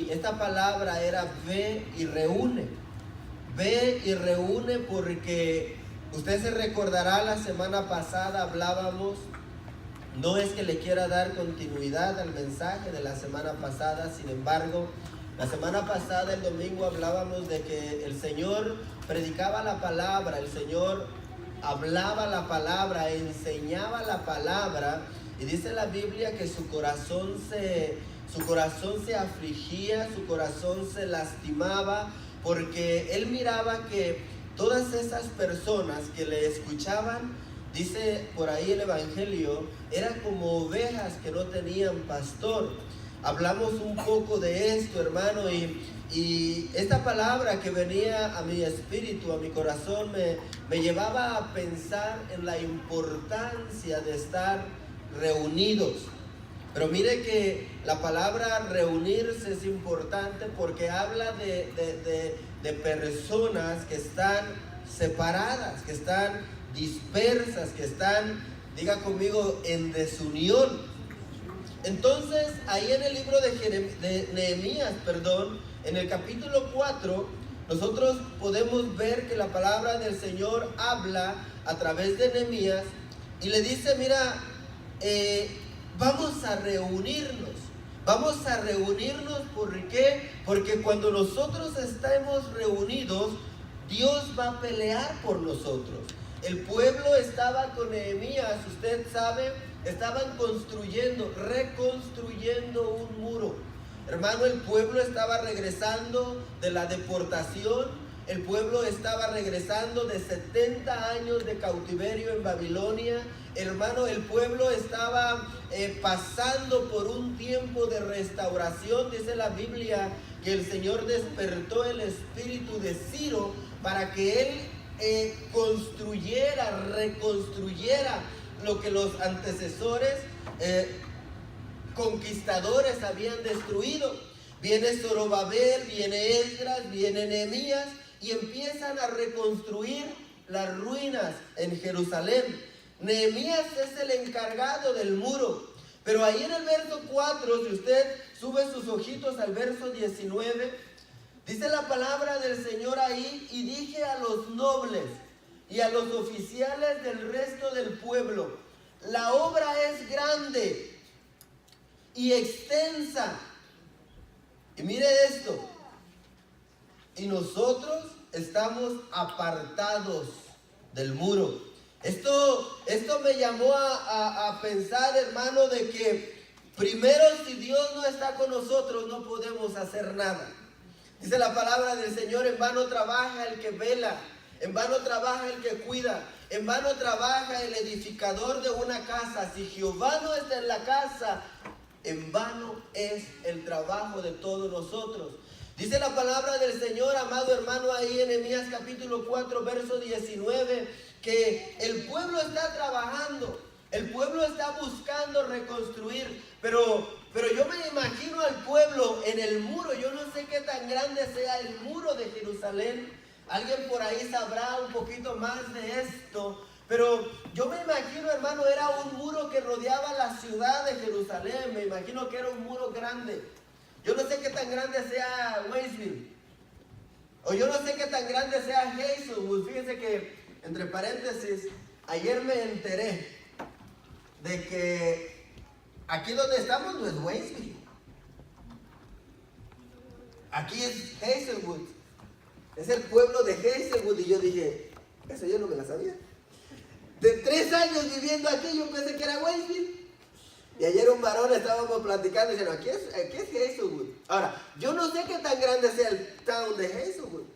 y esta palabra era ve y reúne. Ve y reúne porque usted se recordará, la semana pasada hablábamos, no es que le quiera dar continuidad al mensaje de la semana pasada, sin embargo, la semana pasada, el domingo, hablábamos de que el Señor predicaba la palabra, el Señor hablaba la palabra, enseñaba la palabra, y dice la Biblia que su corazón se afligía, su corazón se lastimaba, porque él miraba que todas esas personas que le escuchaban, dice por ahí el Evangelio, eran como ovejas que no tenían pastor. Hablamos un poco de esto, hermano, y esta palabra que venía a mi espíritu, a mi corazón, me llevaba a pensar en la importancia de estar reunidos. Pero mire que la palabra reunirse es importante porque habla de personas que están separadas, que están dispersas, que están, diga conmigo, en desunión. Entonces, ahí en el libro de Nehemías, en el capítulo 4, nosotros podemos ver que la palabra del Señor habla a través de Nehemías y le dice, mira, vamos a reunirnos. ¿Por qué? Porque cuando nosotros estemos reunidos, Dios va a pelear por nosotros. El pueblo estaba con Nehemías, usted sabe, estaban reconstruyendo un muro. Hermano, el pueblo estaba regresando de la deportación, el pueblo estaba regresando de 70 años de cautiverio en Babilonia. Hermano, el pueblo estaba pasando por un tiempo de restauración. Dice la Biblia que el Señor despertó el espíritu de Ciro para que él reconstruyera lo que los antecesores conquistadores habían destruido. Viene Zorobabel, viene Esdras, viene Nehemías y empiezan a reconstruir las ruinas en Jerusalén. Nehemías es el encargado del muro, pero ahí en el verso 4, si usted sube sus ojitos al verso 19, dice la palabra del Señor ahí: y dije a los nobles y a los oficiales del resto del pueblo, la obra es grande y extensa. Y mire esto, y nosotros estamos apartados del muro. Esto me llamó a pensar, hermano, de que primero, si Dios no está con nosotros, no podemos hacer nada. Dice la palabra del Señor: en vano trabaja el que vela, en vano trabaja el que cuida, en vano trabaja el edificador de una casa. Si Jehová no está en la casa, en vano es el trabajo de todos nosotros. Dice la palabra del Señor, amado hermano, ahí en Nehemías capítulo 4, verso 19, que el pueblo está trabajando, el pueblo está buscando reconstruir, pero yo me imagino al pueblo en el muro. Yo no sé qué tan grande sea el muro de Jerusalén. Alguien por ahí sabrá un poquito más de esto. Pero yo me imagino, hermano, era un muro que rodeaba la ciudad de Jerusalén. Me imagino que era un muro grande. Yo no sé qué tan grande sea Waynesville, o yo no sé qué tan grande sea Hazelwood. Fíjense que, entre paréntesis, ayer me enteré de que aquí donde estamos no es Waynesville. Aquí es Hazelwood. Es el pueblo de Hazelwood. Y yo dije, eso yo no me la sabía. De 3 años viviendo aquí, yo pensé que era Waynesville. Y ayer un varón estábamos platicando y diciendo, aquí es Hazelwood. Ahora, yo no sé qué tan grande sea el town de Hazelwood,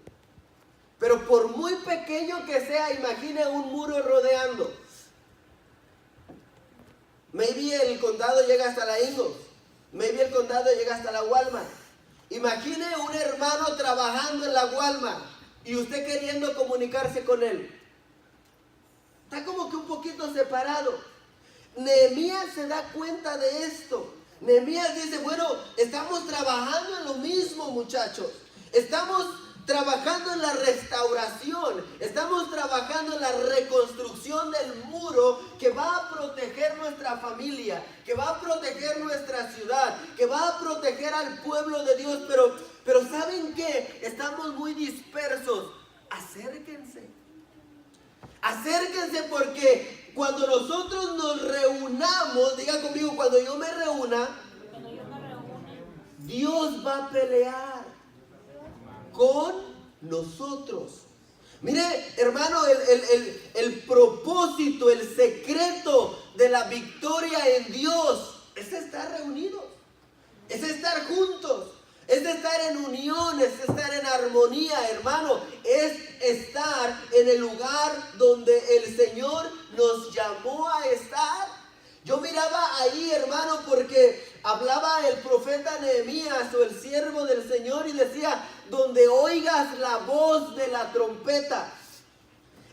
pero por muy pequeño que sea, imagine un muro rodeando. Maybe el condado llega hasta la Ingalls, maybe el condado llega hasta la Walmart. Imagine un hermano trabajando en la Walmart y usted queriendo comunicarse con él. Está como que un poquito separado. Nehemías se da cuenta de esto. Nehemías dice, bueno, estamos trabajando en lo mismo, muchachos. Estamos trabajando en la restauración, estamos trabajando en la reconstrucción del muro que va a proteger nuestra familia, que va a proteger nuestra ciudad, que va a proteger al pueblo de Dios, pero ¿saben qué? Estamos muy dispersos. Acérquense. Acérquense, porque cuando nosotros nos reunamos, diga conmigo, cuando yo me reúna, Dios va a pelear con nosotros. Mire, hermano, el propósito, el secreto de la victoria en Dios es estar reunidos, es estar juntos, es estar en unión, es estar en armonía, hermano, es estar en el lugar donde el Señor nos llamó a estar. Yo miraba ahí, hermano, porque hablaba el profeta Nehemías o el siervo del Señor y decía, donde oigas la voz de la trompeta.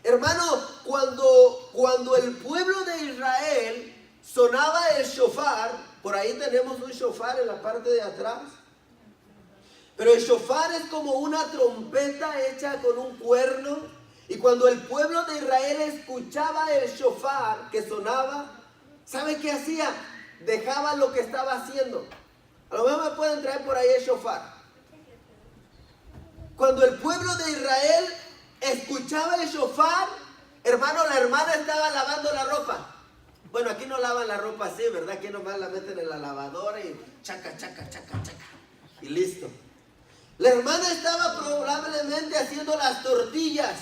Hermano, cuando el pueblo de Israel sonaba el shofar, por ahí tenemos un shofar en la parte de atrás, pero el shofar es como una trompeta hecha con un cuerno, y cuando el pueblo de Israel escuchaba el shofar que sonaba, ¿sabe qué hacía? Dejaba lo que estaba haciendo. A lo mejor me pueden traer por ahí el shofar. Cuando el pueblo de Israel escuchaba el shofar, hermano, la hermana estaba lavando la ropa. Bueno, aquí no lavan la ropa así, ¿verdad? Aquí nomás la meten en la lavadora y chaca, chaca, chaca, chaca. Y listo. La hermana estaba probablemente haciendo las tortillas.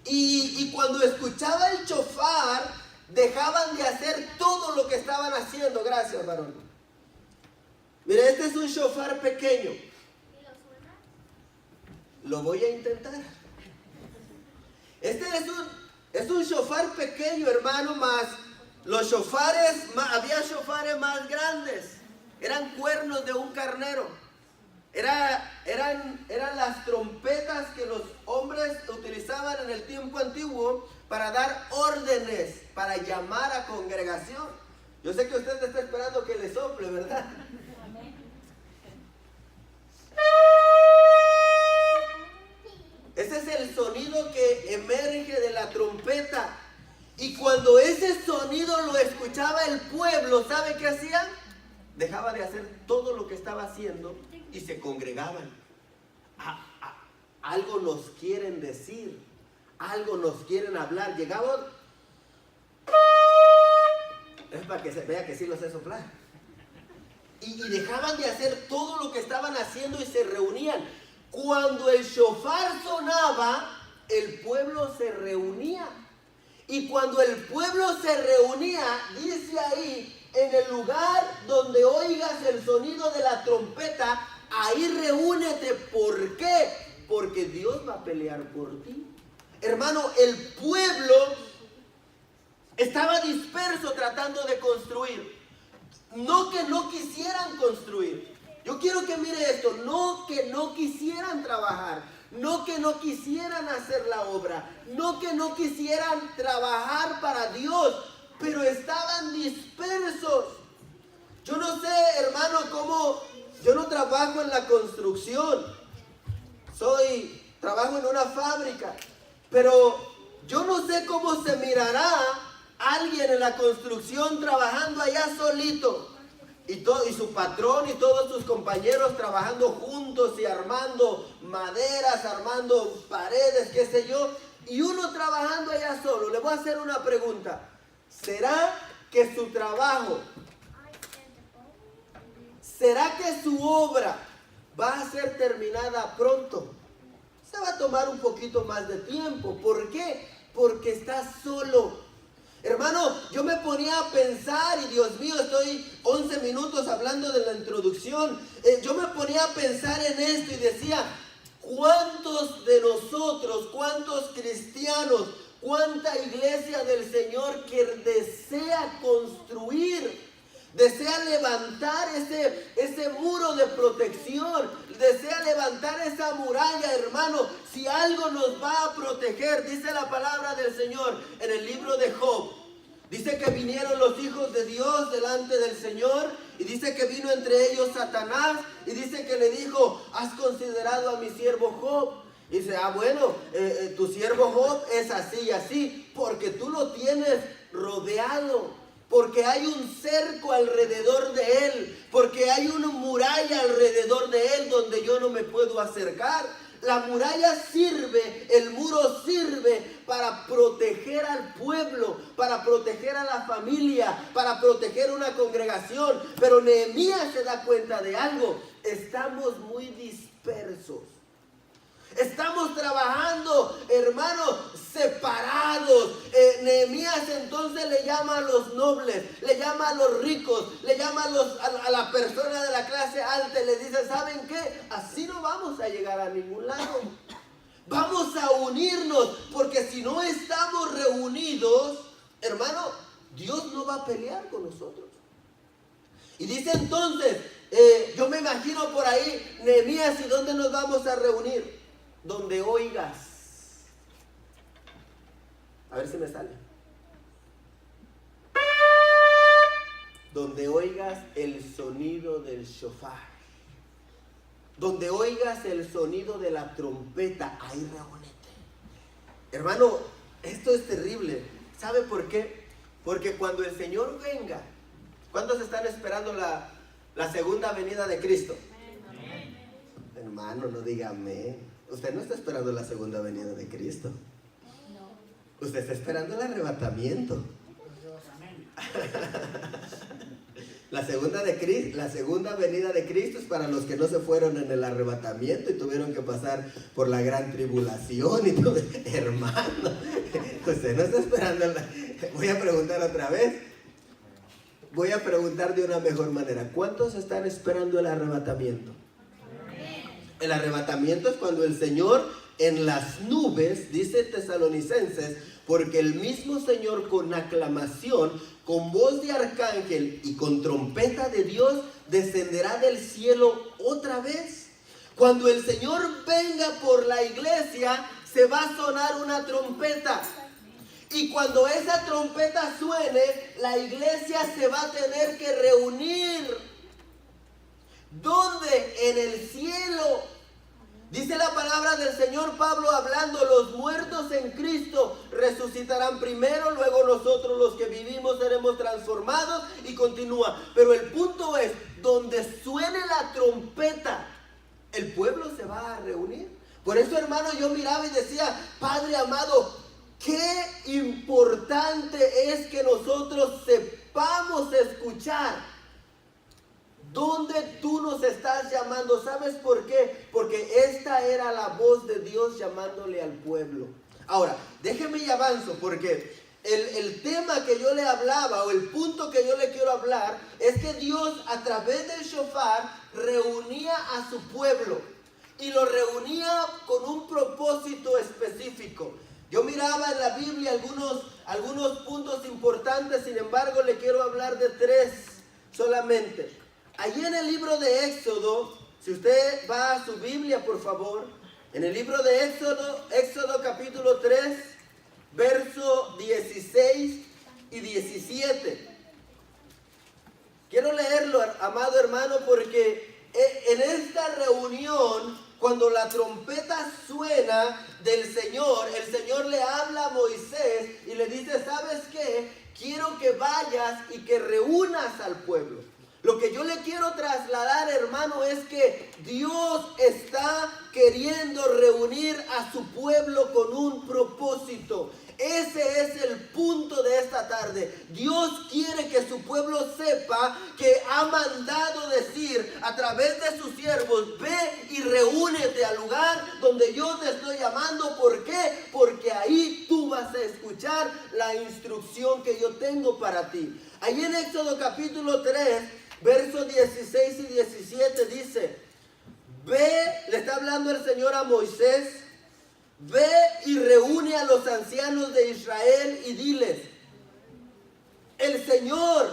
Y cuando escuchaba el shofar, dejaban de hacer todo lo que estaban haciendo. Gracias, varón. Mire, este es un shofar pequeño. Lo voy a intentar. Este es un shofar pequeño, hermano, más los shofares, había shofares más grandes. Eran cuernos de un carnero. Eran las trompetas que los hombres utilizaban en el tiempo antiguo para dar órdenes, para llamar a congregación. Yo sé que usted está esperando que le sople, ¿verdad? Ese es el sonido que emerge de la trompeta. Y cuando ese sonido lo escuchaba el pueblo, ¿sabe qué hacían? Dejaba de hacer todo lo que estaba haciendo y se congregaban. Algo nos quieren decir, algo nos quieren hablar. Llegaban, es para que se vea que sí lo sé soplar. Y dejaban de hacer todo lo que estaban haciendo y se reunían. Cuando el shofar sonaba, el pueblo se reunía. Y cuando el pueblo se reunía, dice ahí, en el lugar donde oigas el sonido de la trompeta, ahí reúnete. ¿Por qué? Porque Dios va a pelear por ti. Hermano, el pueblo estaba disperso tratando de construir. No que no quisieran construir. Yo quiero que mire esto. No que no quisieran trabajar. No que no quisieran hacer la obra. No que no quisieran trabajar para Dios. Pero estaban dispersos. Yo no sé, hermano, cómo. Yo no trabajo en la construcción. Trabajo en una fábrica. Pero yo no sé cómo se mirará alguien en la construcción trabajando allá solito. Y su patrón y todos sus compañeros trabajando juntos y armando maderas, armando paredes, qué sé yo. Y uno trabajando allá solo. Le voy a hacer una pregunta. ¿Será que su trabajo, será que su obra va a ser terminada pronto? Se va a tomar un poquito más de tiempo. ¿Por qué? Porque está solo. Hermano, yo me ponía a pensar, y Dios mío, estoy 11 minutos hablando de la introducción. Yo me ponía a pensar en esto y decía, ¿cuántos de nosotros, cuántos cristianos, cuánta iglesia del Señor que desea construir, desea levantar ese muro de protección, desea levantar esa muralla, hermano? Si algo nos va a proteger, dice la palabra del Señor en el libro de Job. Dice que vinieron los hijos de Dios delante del Señor, y dice que vino entre ellos Satanás, y dice que le dijo, ¿has considerado a mi siervo Job? Y dice, bueno, tu siervo Job es así y así, porque tú lo tienes rodeado, porque hay un cerco alrededor de él, porque hay una muralla alrededor de él donde yo no me puedo acercar. La muralla sirve, el muro sirve para proteger al pueblo, para proteger a la familia, para proteger una congregación. Pero Nehemías se da cuenta de algo: estamos muy dispersos. Estamos trabajando, hermanos, separados. Nehemías entonces le llama a los nobles, le llama a los ricos, le llama a la persona de la clase alta y le dice, ¿saben qué? Así no vamos a llegar a ningún lado. Vamos a unirnos, porque si no estamos reunidos, hermano, Dios no va a pelear con nosotros. Y dice entonces, yo me imagino por ahí, Nehemías, ¿y dónde nos vamos a reunir? Donde oigas. A ver si me sale. Donde oigas el sonido del shofar. Donde oigas el sonido de la trompeta. Ahí reúnete. Hermano, esto es terrible. ¿Sabe por qué? Porque cuando el Señor venga, ¿cuántos están esperando la segunda venida de Cristo? Amén. Hermano, no diga amén. Usted no está esperando la segunda venida de Cristo. No. Usted está esperando el arrebatamiento. La segunda venida de Cristo es para los que no se fueron en el arrebatamiento y tuvieron que pasar por la gran tribulación y todo. Hermano, usted no está esperando Voy a preguntar otra vez. Voy a preguntar de una mejor manera. ¿Cuántos están esperando el arrebatamiento? El arrebatamiento es cuando el Señor en las nubes, dice Tesalonicenses, porque el mismo Señor con aclamación, con voz de arcángel y con trompeta de Dios descenderá del cielo otra vez. Cuando el Señor venga por la iglesia, se va a sonar una trompeta. Y cuando esa trompeta suene, la iglesia se va a tener que reunir. ¿Dónde? En el cielo. Dice la palabra del Señor Pablo hablando, los muertos en Cristo resucitarán primero, luego nosotros los que vivimos seremos transformados, y continúa. Pero el punto es, donde suene la trompeta, el pueblo se va a reunir. Por eso, hermano, yo miraba y decía, Padre amado, qué importante es que nosotros sepamos escuchar ¿dónde tú nos estás llamando? ¿Sabes por qué? Porque esta era la voz de Dios llamándole al pueblo. Ahora, déjeme y avanzo, porque el tema que yo le hablaba, o el punto que yo le quiero hablar, es que Dios a través del shofar reunía a su pueblo. Y lo reunía con un propósito específico. Yo miraba en la Biblia algunos puntos importantes, sin embargo le quiero hablar de 3 solamente. Allí en el libro de Éxodo, si usted va a su Biblia, por favor, en el libro de Éxodo capítulo 3, verso 16 y 17. Quiero leerlo, amado hermano, porque en esta reunión, cuando la trompeta suena del Señor, el Señor le habla a Moisés y le dice, ¿sabes qué? Quiero que vayas y que reúnas al pueblo. Lo que yo le quiero trasladar, hermano, es que Dios está queriendo reunir a su pueblo con un propósito. Ese es el punto de esta tarde. Dios quiere que su pueblo sepa que ha mandado decir a través de sus siervos, ve y reúnete al lugar donde yo te estoy llamando. ¿Por qué? Porque ahí tú vas a escuchar la instrucción que yo tengo para ti. Ahí en Éxodo capítulo 3, versos 16 y 17 dice, ve, le está hablando el Señor a Moisés, ve y reúne a los ancianos de Israel y diles, el Señor,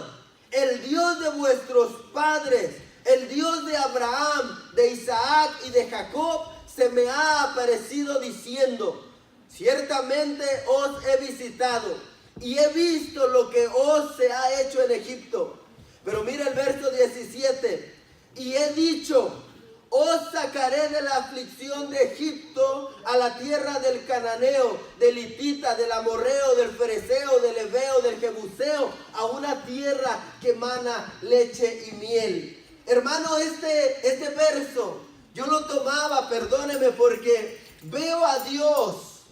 el Dios de vuestros padres, el Dios de Abraham, de Isaac y de Jacob, se me ha aparecido diciendo, ciertamente os he visitado y he visto lo que os se ha hecho en Egipto. Pero mira el verso 17, y he dicho, os sacaré sacaré de la aflicción de Egipto a la tierra del cananeo, del hitita, del amorreo, del fereceo, del heveo, del jebuseo, a una tierra que mana leche y miel. Hermano, este verso yo lo tomaba, perdóneme, porque veo a Dios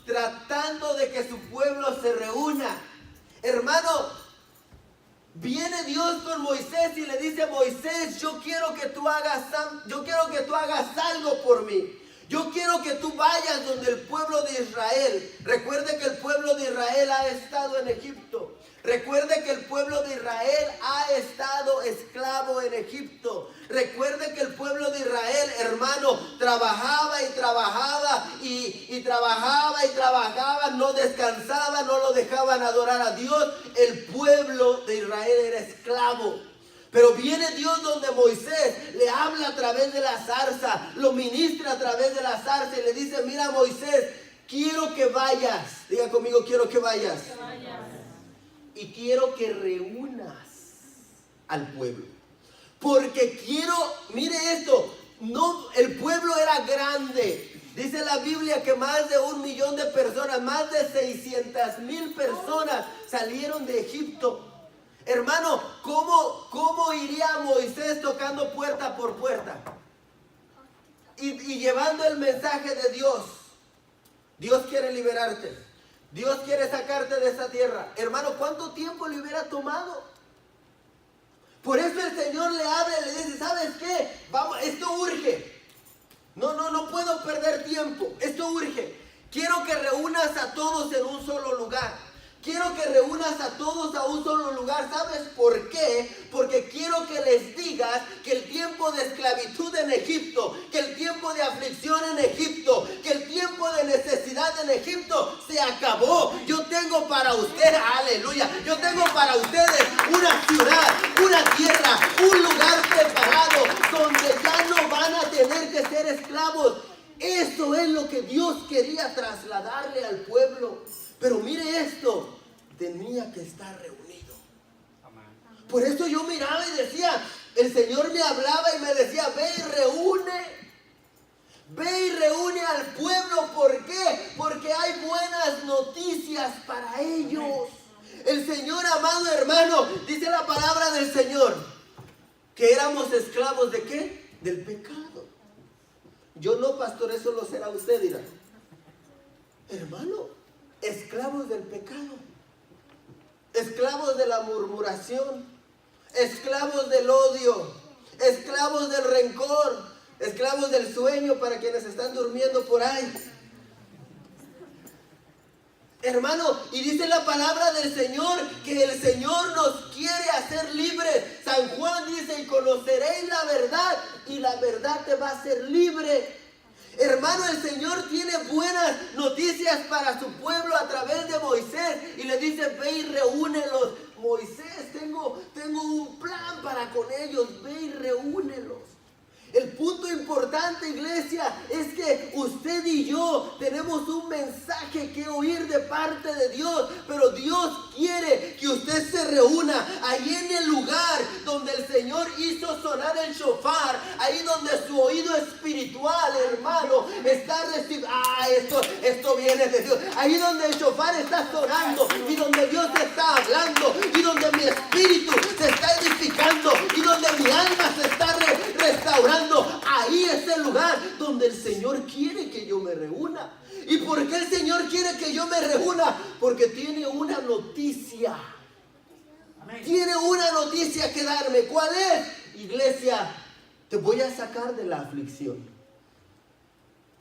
tratando de que su pueblo se reúna. Hermano, viene Dios con Moisés y le dice: Moisés, yo quiero que tú hagas algo por mí. Yo quiero que tú vayas donde el pueblo de Israel. Recuerde que el pueblo de Israel ha estado en Egipto. Recuerde que el pueblo de Israel ha estado esclavo en Egipto. Recuerde que el pueblo de Israel, hermano, trabajaba y trabajaba y trabajaba y trabajaba, no descansaba, no lo dejaban adorar a Dios. El pueblo de Israel era esclavo. Pero viene Dios donde Moisés, le habla a través de la zarza, lo ministra a través de la zarza y le dice: mira, Moisés, quiero que vayas. Diga conmigo: quiero que vayas. Y quiero que reúnas al pueblo. Porque mire esto, no, el pueblo era grande. Dice la Biblia que más de 1 millón de personas, más de 600,000 personas salieron de Egipto. Hermano, ¿cómo iría Moisés tocando puerta por puerta? Y llevando el mensaje de Dios. Dios quiere liberarte. Dios quiere sacarte de esa tierra. Hermano, ¿cuánto tiempo le hubiera tomado? Por eso el Señor le habla y le dice: ¿sabes qué? Vamos, esto urge. No puedo perder tiempo. Esto urge. Quiero que reúnas a todos en un solo lugar. Quiero que reúnas a todos a un solo lugar. ¿Sabes por qué? Porque quiero que les digas que el tiempo de esclavitud en Egipto, que el tiempo de aflicción en Egipto, que el tiempo de necesidad en Egipto se acabó. Yo tengo para ustedes, aleluya, yo tengo para ustedes una ciudad, una tierra, un lugar preparado donde ya no van a tener que ser esclavos. Eso es lo que Dios quería trasladarle al pueblo. Pero mire esto, tenía que estar reunido. Por eso yo miraba y decía, el Señor me hablaba y me decía: ve y reúne al pueblo. ¿Por qué? Porque hay buenas noticias para ellos. El Señor, amado hermano, dice la palabra del Señor, que éramos esclavos ¿de qué? Del pecado. Yo no, pastor, eso lo será usted, dirá. Hermano, esclavos del pecado, esclavos de la murmuración, esclavos del odio, esclavos del rencor, esclavos del sueño para quienes están durmiendo por ahí. Hermano, y dice la palabra del Señor que el Señor nos quiere hacer libres. San Juan dice: y conoceréis la verdad, y la verdad te va a hacer libre. Hermano, el Señor tiene buenas noticias para su pueblo a través de Moisés. Y le dice: ve y reúnelos. Moisés, tengo un plan para con ellos. Ve y reúnelos. El punto importante, iglesia, es que usted y yo tenemos un mensaje que oír de parte de Dios. Pero Dios quiere que usted se reúna ahí en el lugar donde el Señor hizo sonar el shofar. Ahí donde su oído espiritual, hermano, está recibiendo. Esto viene de Dios. Ahí donde el shofar está sonando y donde Dios está hablando y donde mi espíritu se está edificando y donde mi alma se está restaurando. Ahí es el lugar donde el Señor quiere que yo me reúna. ¿Y por qué el Señor quiere que yo me reúna? Porque tiene una noticia. Amén. Tiene una noticia que darme. ¿Cuál es? Iglesia, te voy a sacar de la aflicción.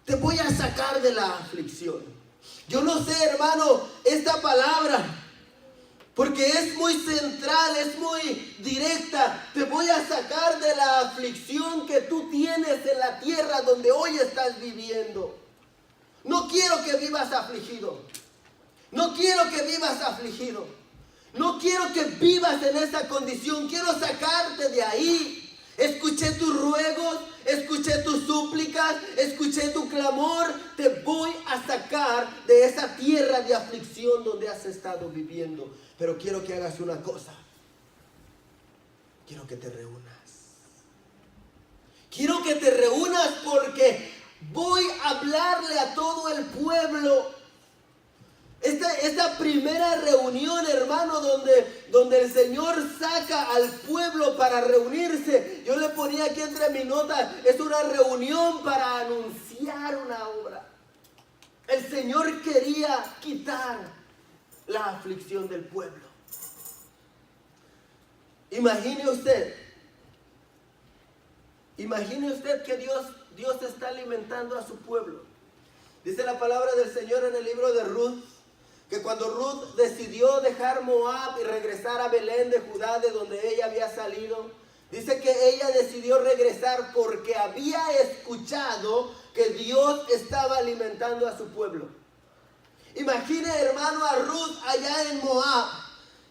Te voy a sacar de la aflicción. Yo no sé, hermano, esta palabra, porque es muy central, es muy directa. Te voy a sacar de la aflicción que tú tienes en la tierra donde hoy estás viviendo. No quiero que vivas afligido. No quiero que vivas afligido. No quiero que vivas en esa condición. Quiero sacarte de ahí. Escuché tus ruegos, escuché tus súplicas, escuché tu clamor. Te voy a sacar de esa tierra de aflicción donde has estado viviendo. Pero quiero que hagas una cosa. Quiero que te reúnas. que te reúnas porque voy a hablarle a todo el pueblo. Esta primera reunión, hermano, donde el Señor saca al pueblo para reunirse, yo le ponía aquí entre mis notas, es una reunión para anunciar una obra. El Señor quería quitar la aflicción del pueblo. Imagine usted que Dios está alimentando a su pueblo. Dice la palabra del Señor en el libro de Ruth, que cuando Ruth decidió dejar Moab y regresar a Belén de Judá, de donde ella había salido, dice que ella decidió regresar porque había escuchado que Dios estaba alimentando a su pueblo. Imagine, hermano, a Ruth allá en Moab.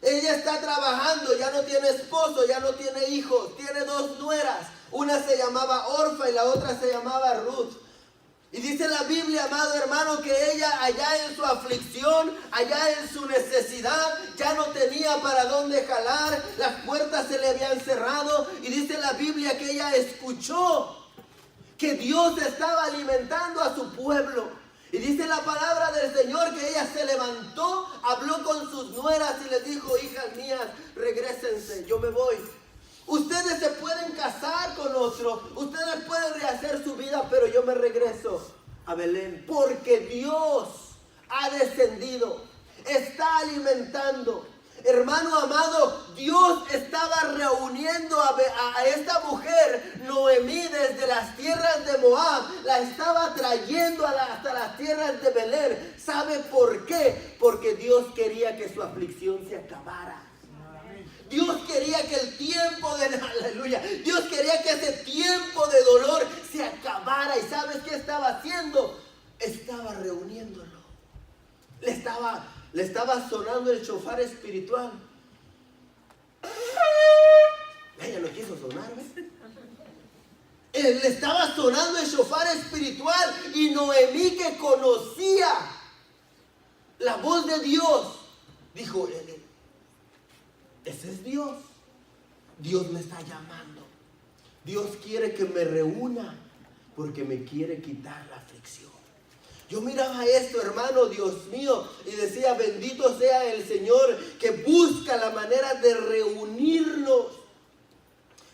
Ella está trabajando, ya no tiene esposo, ya no tiene hijos, tiene 2 nueras. Una se llamaba Orfa y la otra se llamaba Ruth. Y dice la Biblia, amado hermano, que ella allá en su aflicción, allá en su necesidad, ya no tenía para dónde jalar, las puertas se le habían cerrado. Y dice la Biblia que ella escuchó que Dios estaba alimentando a su pueblo. Y dice la palabra del Señor que ella se levantó, habló con sus nueras y les dijo: hijas mías, regrésense, yo me voy. Ustedes se pueden casar con otro, ustedes pueden rehacer su vida, pero yo me regreso a Belén, porque Dios ha descendido, está alimentando. Hermano amado, Dios estaba reuniendo a esta mujer, Noemí, desde las tierras de Moab, la estaba trayendo hasta las tierras de Belén. ¿Sabe por qué? Porque Dios quería que su aflicción se acabara. Dios quería que el tiempo de, aleluya, Dios quería que ese tiempo de dolor se acabara. ¿Y sabes qué estaba haciendo? Estaba reuniéndolo. Le estaba sonando el shofar espiritual. Ella no quiso sonar, ¿ves? Le estaba sonando el shofar espiritual. Y Noemí, que conocía la voz de Dios, dijo: ese es Dios. Dios me está llamando. Dios quiere que me reúna porque me quiere quitar la aflicción. Yo miraba esto, hermano, Dios mío, y decía: bendito sea el Señor que busca la manera de reunirnos.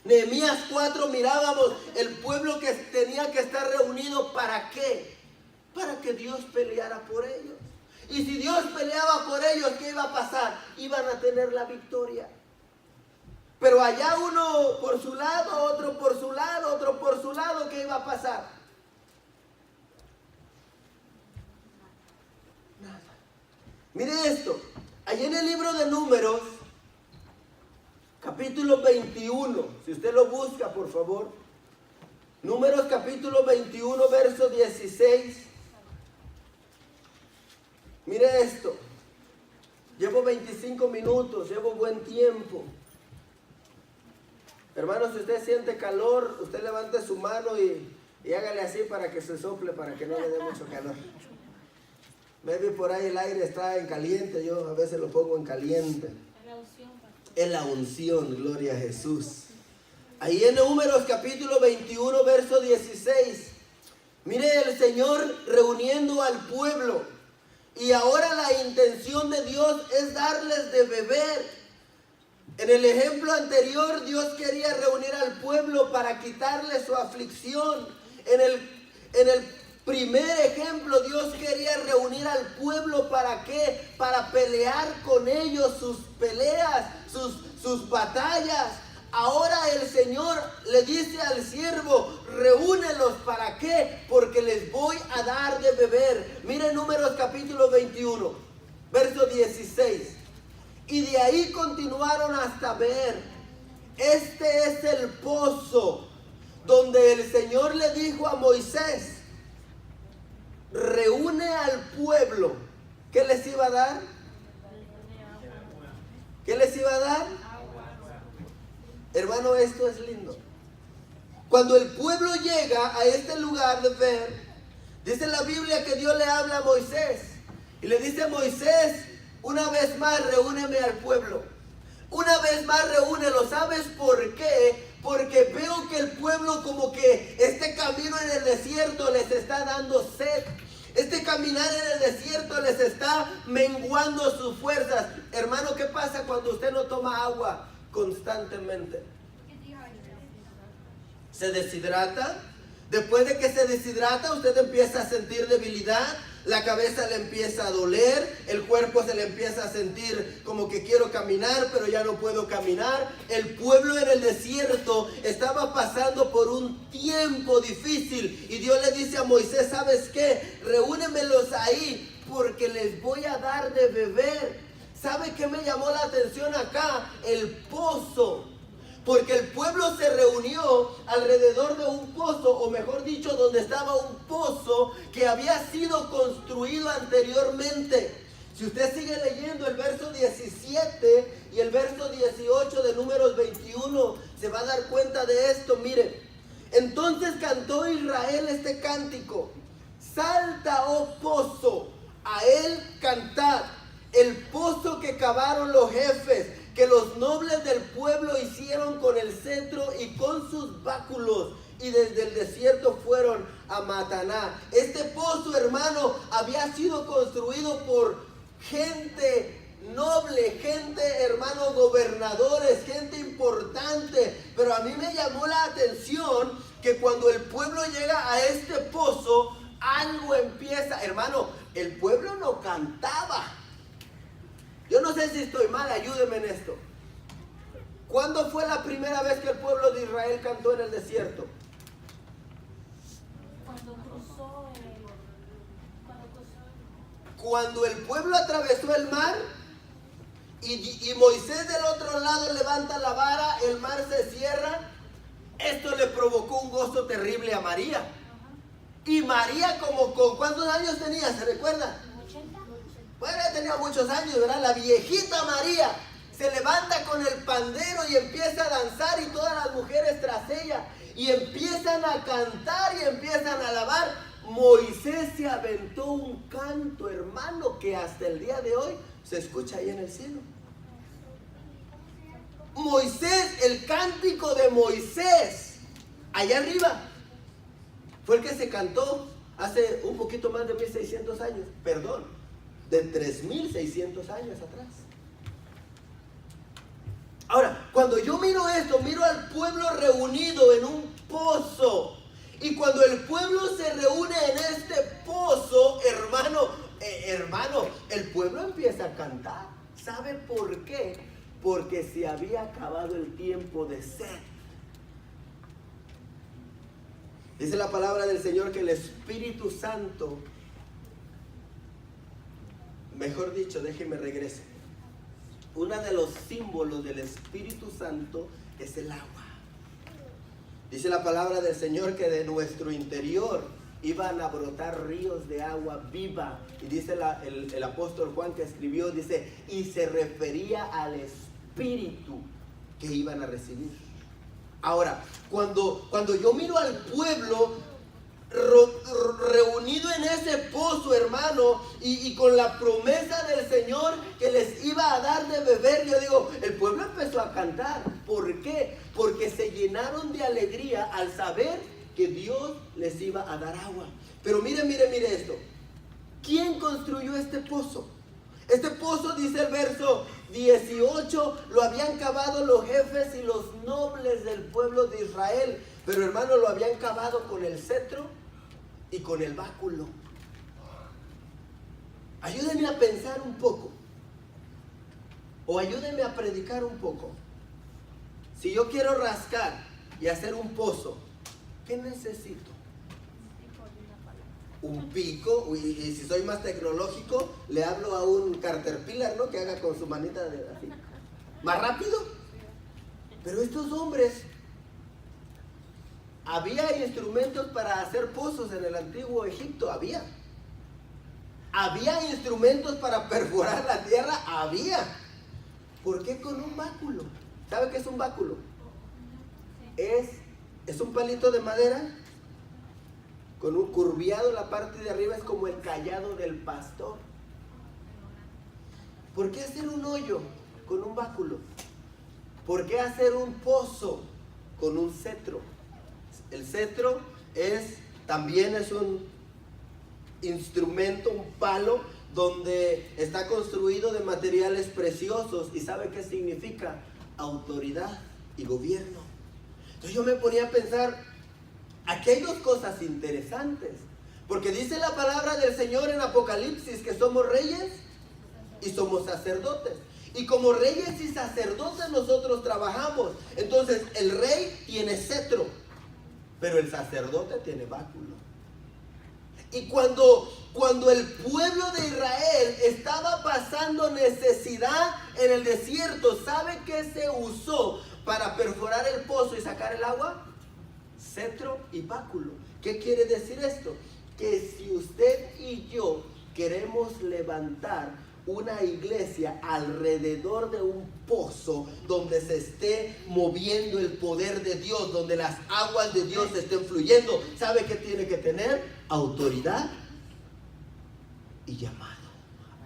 Nehemías 4 mirábamos el pueblo que tenía que estar reunido. ¿Para qué? Para que Dios peleara por ellos. Y si Dios peleaba por ellos, ¿qué iba a pasar? Iban a tener la victoria. Pero allá uno por su lado, otro por su lado, otro por su lado, ¿qué iba a pasar? Nada. Mire esto. Allí en el libro de Números, capítulo 21, si usted lo busca, por favor. Números capítulo 21, verso 16. Mire esto, llevo 25 minutos, llevo buen tiempo. Hermano, si usted siente calor, usted levante su mano y hágale así para que se sople, para que no le dé mucho calor. Maybe por ahí el aire está en caliente, yo a veces lo pongo en caliente. Es la unción, gloria a Jesús. Ahí en Números capítulo 21, verso 16. Mire el Señor reuniendo al pueblo. Y ahora la intención de Dios es darles de beber. En el ejemplo anterior, Dios quería reunir al pueblo para quitarle su aflicción. En el primer ejemplo, Dios quería reunir al pueblo. ¿Para qué? Para pelear con ellos sus peleas, sus batallas. Ahora el Señor le dice al siervo: reúnelos. ¿Para qué? Porque les voy a dar de beber. Miren Números capítulo 21, verso 16. Y de ahí continuaron hasta ver. Este es el pozo donde el Señor le dijo a Moisés: reúne al pueblo. ¿Qué les iba a dar? ¿Qué les iba a dar? Hermano, esto es lindo. Cuando el pueblo llega a este lugar de ver, dice la Biblia que Dios le habla a Moisés y le dice: Moisés, una vez más reúneme al pueblo. Una vez más reúnelo. ¿Sabes por qué? Porque veo que el pueblo como que está camino en el desierto les está dando sed. Este caminar en el desierto les está menguando sus fuerzas. Hermano, ¿qué pasa cuando usted no toma agua constantemente? Se deshidrata. Después de que se deshidrata, usted empieza a sentir debilidad. La cabeza le empieza a doler, el cuerpo se le empieza a sentir como que quiero caminar, pero ya no puedo caminar. El pueblo en el desierto estaba pasando por un tiempo difícil y Dios le dice a Moisés, ¿sabes qué? Reúnemelos ahí porque les voy a dar de beber. ¿Sabe qué me llamó la atención acá? El pozo. Porque el pueblo se reunió alrededor de un pozo, o mejor dicho, donde estaba un pozo que había sido construido anteriormente. Si usted sigue leyendo el verso 17 y el verso 18 de Números 21, se va a dar cuenta de esto. Mire, entonces cantó Israel este cántico: salta, oh pozo, a él cantad, el pozo que cavaron los jefes, que los nobles del pueblo hicieron con el cetro y con sus báculos, y desde el desierto fueron a Mataná. Este pozo, hermano, había sido construido por gente noble, gente, hermano, gobernadores, gente importante. Pero a mí me llamó la atención que cuando el pueblo llega a este pozo, algo empieza. Hermano, el pueblo no cantaba. Yo no sé si estoy mal, ayúdeme en esto. ¿Cuándo fue la primera vez que el pueblo de Israel cantó en el desierto? Cuando el pueblo atravesó el mar y Moisés del otro lado levanta la vara, el mar se cierra. Esto le provocó un gozo terrible a María. Y María, como con ¿cuántos años tenía? ¿Se recuerda? Bueno, ya tenía muchos años, ¿verdad? La viejita María se levanta con el pandero y empieza a danzar, y todas las mujeres tras ella, y empiezan a cantar y empiezan a alabar. Moisés se aventó un canto, hermano, que hasta el día de hoy se escucha ahí en el cielo. Moisés, el cántico de Moisés, allá arriba, fue el que se cantó hace un poquito más de 1600 años, perdón, de 3600 años atrás. Ahora, cuando yo miro esto, miro al pueblo reunido en un pozo. Y cuando el pueblo se reúne en este pozo, hermano, el pueblo empieza a cantar. ¿Sabe por qué? Porque se había acabado el tiempo de sed. Dice la palabra del Señor que el Espíritu Santo, mejor dicho, déjeme regresar. Uno de los símbolos del Espíritu Santo es el agua. Dice la palabra del Señor que de nuestro interior iban a brotar ríos de agua viva. Y dice el apóstol Juan que escribió, dice, y se refería al Espíritu que iban a recibir. Ahora, cuando yo miro al pueblo reunido en ese pozo, hermano, y con la promesa del Señor que les iba a dar de beber, yo digo, el pueblo empezó a cantar. ¿Por qué? Porque se llenaron de alegría al saber que Dios les iba a dar agua. Pero mire esto. ¿Quién construyó este pozo? Este pozo, dice el verso 18, lo habían cavado los jefes y los nobles del pueblo de Israel. Pero hermano, lo habían cavado con el cetro y con el báculo. Ayúdenme a pensar un poco, o ayúdenme a predicar un poco. Si yo quiero rascar y hacer un pozo, ¿qué necesito? Un pico, y si soy más tecnológico, le hablo a un caterpillar, ¿no? Que haga con su manita así. ¿Más rápido? Pero estos hombres, había instrumentos para hacer pozos en el antiguo Egipto, había instrumentos para perforar la tierra, había. ¿Por qué con un báculo? ¿Sabe qué es un báculo? Es un palito de madera con un curviado, la parte de arriba es como el cayado del pastor. ¿Por qué hacer un hoyo con un báculo? ¿Por qué hacer un pozo con un cetro? El cetro también es un instrumento, un palo, donde está construido de materiales preciosos. ¿Y sabe qué significa? Autoridad y gobierno. Entonces yo me ponía a pensar, aquí hay dos cosas interesantes, porque dice la palabra del Señor en Apocalipsis que somos reyes y somos sacerdotes. Y como reyes y sacerdotes nosotros trabajamos. Entonces el rey tiene cetro, pero el sacerdote tiene báculo. Y cuando el pueblo de Israel estaba pasando necesidad en el desierto, ¿sabe qué se usó para perforar el pozo y sacar el agua? Cetro y báculo. ¿Qué quiere decir esto? Que si usted y yo queremos levantar una iglesia alrededor de un pozo donde se esté moviendo el poder de Dios, donde las aguas de Dios estén fluyendo, ¿sabe qué tiene que tener? Autoridad y llamado,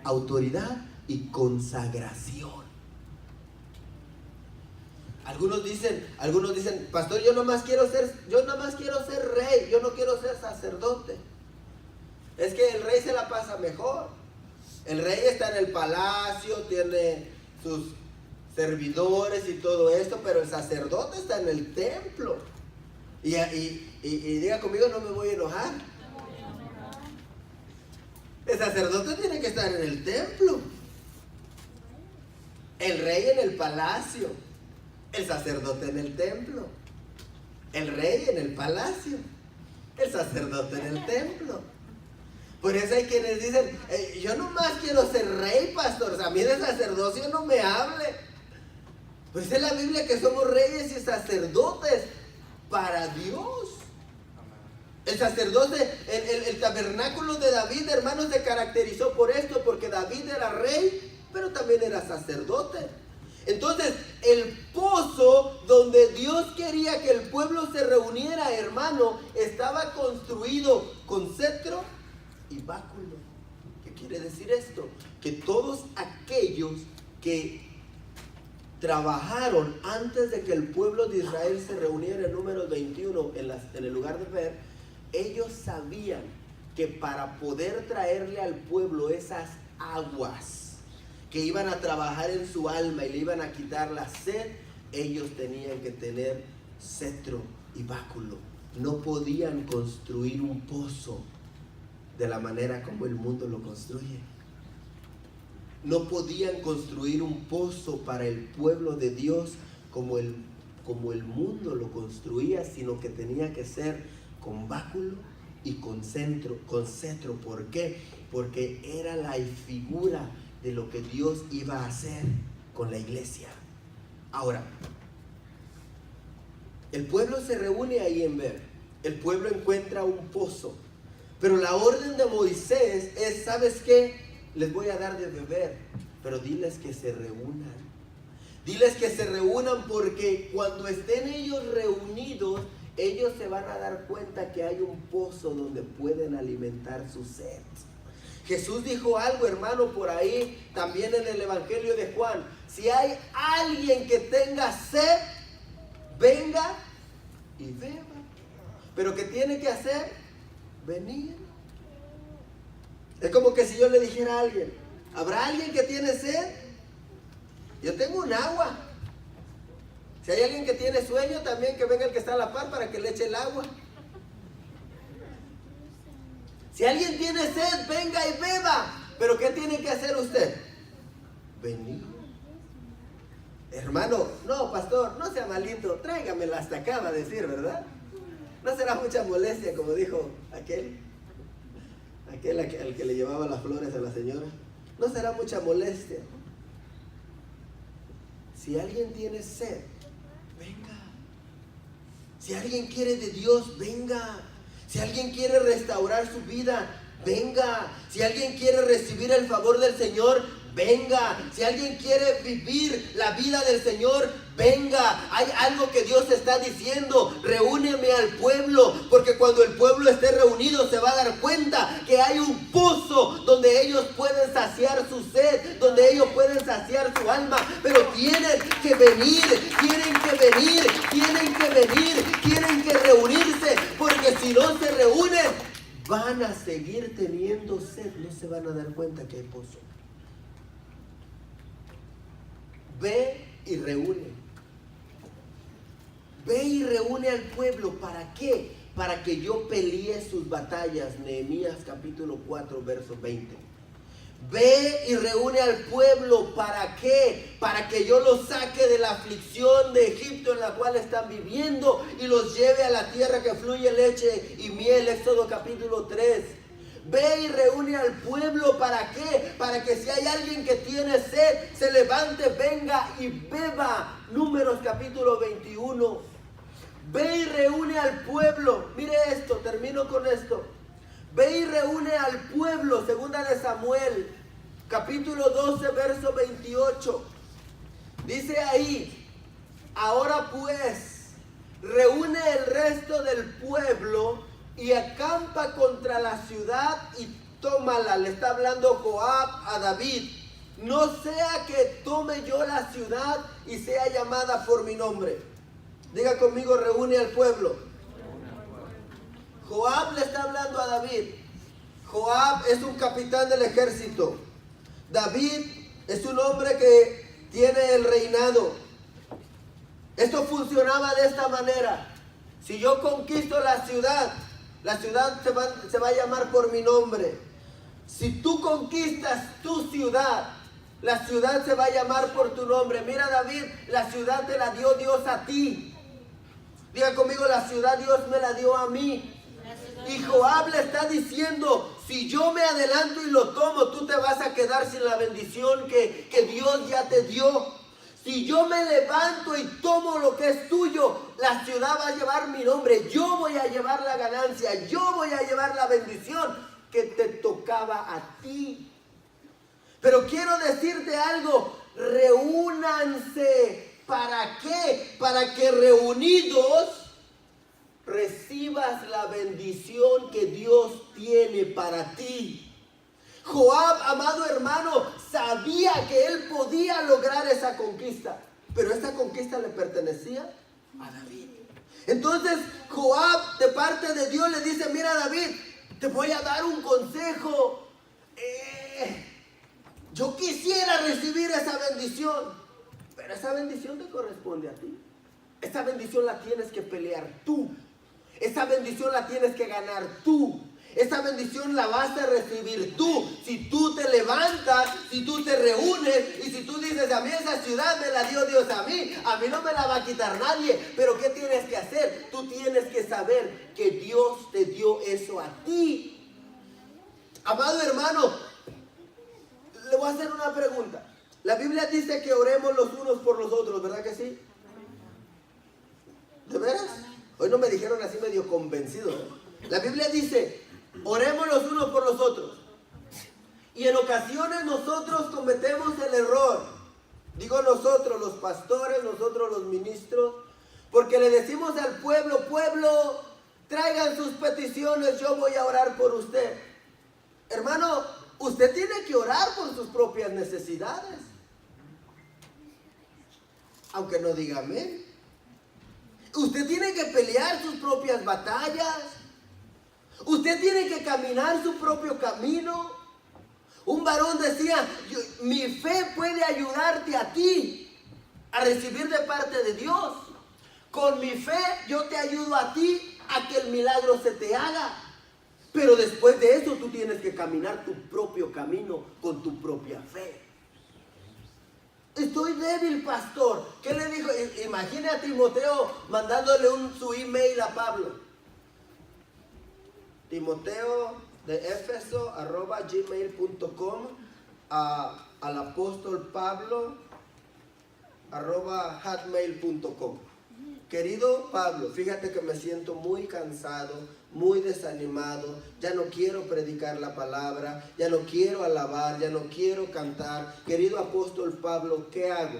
autoridad y consagración. Algunos dicen, pastor, yo nomás quiero ser rey, yo no quiero ser sacerdote. Es que el rey se la pasa mejor. El rey está en el palacio, tiene sus servidores y todo esto, pero el sacerdote está en el templo. Y diga conmigo, no me voy a enojar. El sacerdote tiene que estar en el templo. El rey en el palacio. El sacerdote en el templo. El rey en el palacio. El sacerdote en el templo. Por eso hay quienes dicen, yo nomás quiero ser rey, pastor. O sea, a mí de sacerdocio no me hable. Pues dice la Biblia que somos reyes y sacerdotes para Dios. El sacerdote, el tabernáculo de David, hermanos, se caracterizó por esto, porque David era rey, pero también era sacerdote. Entonces, el pozo donde Dios quería que el pueblo se reuniera, hermano, estaba construido con cetro y báculo. ¿Qué quiere decir esto? Que todos aquellos que trabajaron antes de que el pueblo de Israel se reuniera en Números 21 en el lugar de Ver, ellos sabían que para poder traerle al pueblo esas aguas que iban a trabajar en su alma y le iban a quitar la sed, ellos tenían que tener cetro y báculo. No podían construir un pozo de la manera como el mundo lo construye. No podían construir un pozo para el pueblo de Dios como el mundo lo construía, sino que tenía que ser con báculo y con cetro. ¿Por qué? Porque era la figura de lo que Dios iba a hacer con la iglesia. Ahora, el pueblo se reúne ahí en Ver. El pueblo encuentra un pozo. Pero la orden de Moisés es, ¿sabes qué? Les voy a dar de beber, pero diles que se reúnan. Diles que se reúnan, porque cuando estén ellos reunidos, ellos se van a dar cuenta que hay un pozo donde pueden alimentar su sed. Jesús dijo algo, hermano, por ahí, también en el Evangelio de Juan. Si hay alguien que tenga sed, venga y beba. Pero ¿qué tiene que hacer? Venir. Es como que si yo le dijera a alguien, ¿habrá alguien que tiene sed? Yo tengo un agua. Si hay alguien que tiene sueño, también que venga el que está a la par para que le eche el agua. Si alguien tiene sed, venga y beba. Pero ¿qué tiene que hacer usted? Venir. Hermano, no, pastor, no sea malito, tráigamela hasta acá, va a decir, ¿verdad? No será mucha molestia, como dijo aquel al que le llevaba las flores a la señora. No será mucha molestia. Si alguien tiene sed, venga. Si alguien quiere de Dios, venga. Si alguien quiere restaurar su vida, venga. Si alguien quiere recibir el favor del Señor, venga. Si alguien quiere vivir la vida del Señor, venga. Hay algo que Dios está diciendo: reúneme al pueblo, porque cuando el pueblo esté reunido se va a dar cuenta que hay un pozo donde ellos pueden saciar su sed, donde ellos pueden saciar su alma. Pero tienen que venir, tienen que reunirse, porque si no se reúnen, van a seguir teniendo sed. No se van a dar cuenta que hay pozo. Ve y reúne. Ve y reúne al pueblo. ¿Para qué? Para que yo pelee sus batallas. Nehemías capítulo 4, verso 20. Ve y reúne al pueblo. ¿Para qué? Para que yo los saque de la aflicción de Egipto en la cual están viviendo y los lleve a la tierra que fluye leche y miel. Éxodo capítulo 3. Ve y reúne al pueblo. ¿Para qué? Para que si hay alguien que tiene sed, se levante, venga y beba. Números capítulo 21. Ve y reúne al pueblo. Mire esto, termino con esto. Ve y reúne al pueblo. Segunda de Samuel, capítulo 12, verso 28. Dice ahí: ahora pues, reúne el resto del pueblo y acampa contra la ciudad y tómala. Le está hablando Joab a David. No sea que tome yo la ciudad y sea llamada por mi nombre. Diga conmigo: reúne al pueblo. Joab le está hablando a David. Joab es un capitán del ejército. David es un hombre que tiene el reinado. Esto funcionaba de esta manera: si yo conquisto la ciudad se va a llamar por mi nombre. Si tú conquistas tu ciudad, la ciudad se va a llamar por tu nombre. Mira, David, la ciudad te la dio Dios a ti. Diga conmigo: la ciudad Dios me la dio a mí. Y Joab le está diciendo: si yo me adelanto y lo tomo, tú te vas a quedar sin la bendición que Dios ya te dio. Si yo me levanto y tomo lo que es tuyo, la ciudad va a llevar mi nombre. Yo voy a llevar la ganancia. Yo voy a llevar la bendición que te tocaba a ti. Pero quiero decirte algo: reúnanse. ¿Para qué? Para que reunidos recibas la bendición que Dios tiene para ti. Joab, amado hermano, sabía que él podía lograr esa conquista, pero esa conquista le pertenecía a David. Entonces Joab, de parte de Dios, le dice: mira, David, te voy a dar un consejo. Yo quisiera recibir esa bendición, pero esa bendición te corresponde a ti. Esa bendición la tienes que pelear tú. Esa bendición la tienes que ganar tú. Esa bendición la vas a recibir tú. Si tú te levantas, si tú te reúnes y si tú dices: a mí esa ciudad me la dio Dios a mí no me la va a quitar nadie. Pero ¿qué tienes que hacer? Tú tienes que saber que Dios te dio eso a ti. Amado hermano, le voy a hacer una pregunta. La Biblia dice que oremos los unos por los otros, ¿verdad que sí? ¿De veras? Hoy no me dijeron así medio convencido, ¿eh? La Biblia dice: oremos los unos por los otros. Y en ocasiones nosotros cometemos el error. Digo nosotros, los pastores, nosotros los ministros, porque le decimos al pueblo: pueblo, traigan sus peticiones, yo voy a orar por usted. Hermano, usted tiene que orar por sus propias necesidades, aunque no diga amén. Usted tiene que pelear sus propias batallas. Usted tiene que caminar su propio camino. Un varón decía: mi fe puede ayudarte a ti a recibir de parte de Dios. Con mi fe yo te ayudo a ti a que el milagro se te haga. Pero después de eso tú tienes que caminar tu propio camino con tu propia fe. Estoy débil, pastor. ¿Qué le dijo? Imagine a Timoteo mandándole su email a Pablo. Timoteo de Éfeso @gmail.com, al apóstol Pablo @hotmail.com. Querido Pablo, fíjate que me siento muy cansado, muy desanimado, ya no quiero predicar la palabra, ya no quiero alabar, ya no quiero cantar. Querido apóstol Pablo, ¿qué hago?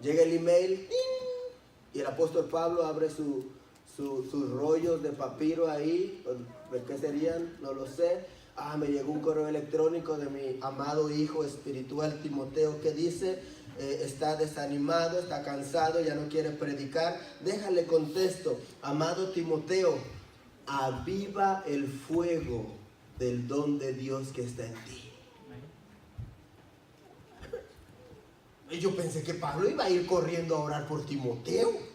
Llega el email y el apóstol Pablo abre sus rollos de papiro ahí. ¿De qué serían? No lo sé. Me llegó un correo electrónico de mi amado hijo espiritual Timoteo que dice: está desanimado, está cansado, ya no quiere predicar, déjale contesto. Amado Timoteo, aviva el fuego del don de Dios que está en ti. Y yo pensé que Pablo iba a ir corriendo a orar por Timoteo.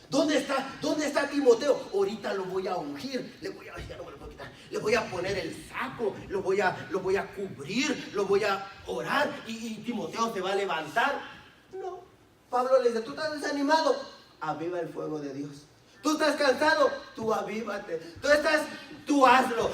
¿Dónde está Timoteo? Ahorita lo voy a ungir, le voy a poner el saco, lo voy a cubrir, lo voy a orar y Timoteo se va a levantar. No, Pablo le dice, tú estás desanimado, aviva el fuego de Dios. Tú estás cansado, tú avívate. Tú hazlo,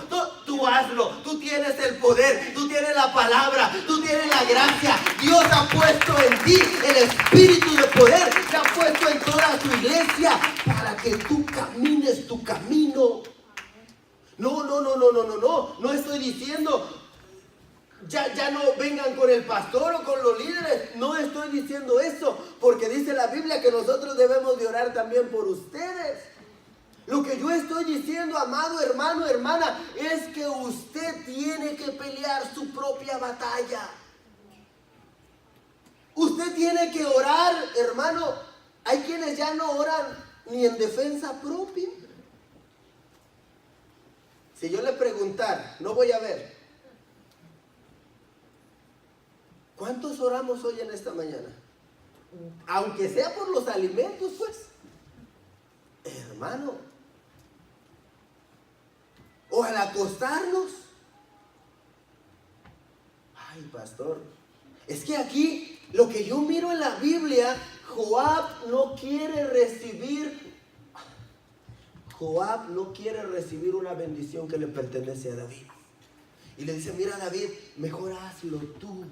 tú tienes el poder, tú tienes la palabra, tú tienes la gracia. Dios ha puesto en ti el espíritu de poder, se ha puesto en toda su iglesia para que tú camines tu camino. No estoy diciendo ya no vengan con el pastor o con los líderes. No estoy diciendo eso, porque dice la Biblia que nosotros debemos de orar también por ustedes. Lo que yo estoy diciendo, amado hermano, hermana, es que usted tiene que pelear su propia batalla. Usted tiene que orar, hermano. Hay quienes ya no oran ni en defensa propia. Si yo le preguntara, no voy a ver, ¿cuántos oramos hoy en esta mañana? Aunque sea por los alimentos, pues. Hermano, o al acostarnos. Ay, pastor, es que aquí lo que yo miro en la Biblia, Joab no quiere recibir una bendición que le pertenece a David. Y le dice, mira David, mejor hazlo tú.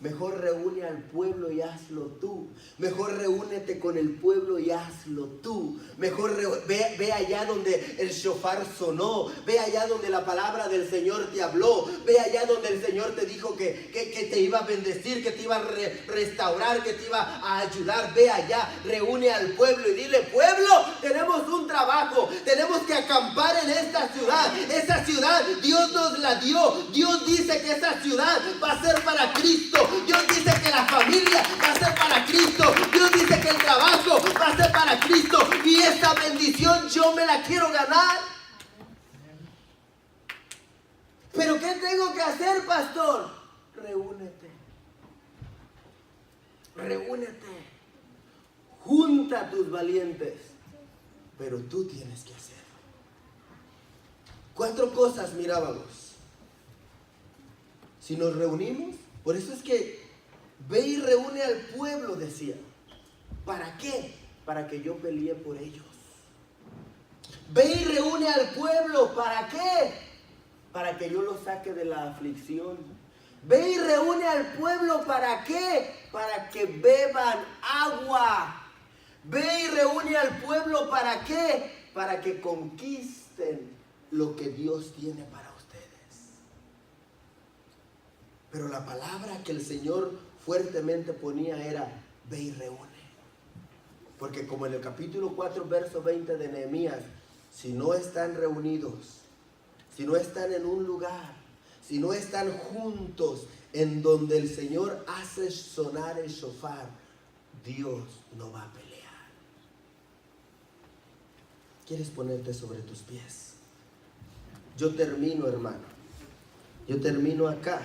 Mejor reúne al pueblo y hazlo tú. Mejor reúnete con el pueblo y hazlo tú. Mejor ve allá donde el shofar sonó. Ve allá donde la palabra del Señor te habló. Ve allá donde el Señor te dijo que te iba a bendecir, que te iba a restaurar, que te iba a ayudar. Ve allá, reúne al pueblo y dile, pueblo, tenemos un trabajo. Tenemos que acampar en esta ciudad. Esa ciudad Dios nos la dio. Dios dice que esa ciudad va a ser para Cristo. Dios dice que la familia va a ser para Cristo. Dios dice que el trabajo va a ser para Cristo. Y esta bendición yo me la quiero ganar. ¿Pero qué tengo que hacer, pastor? Reúnete. Junta a tus valientes. Pero tú tienes que hacerlo. 4 cosas mirábamos. Si nos reunimos, por eso es que ve y reúne al pueblo, decía. ¿Para qué? Para que yo pelee por ellos. Ve y reúne al pueblo, ¿para qué? Para que yo los saque de la aflicción. Ve y reúne al pueblo, ¿para qué? Para que beban agua. Ve y reúne al pueblo, ¿para qué? Para que conquisten lo que Dios tiene para ustedes. Pero la palabra que el Señor fuertemente ponía era, ve y reúne. Porque como en el capítulo 4, verso 20 de Nehemías, si no están reunidos, si no están en un lugar, si no están juntos en donde el Señor hace sonar el shofar, Dios no va a pelear. ¿Quieres ponerte sobre tus pies? Yo termino, hermano. Yo termino acá.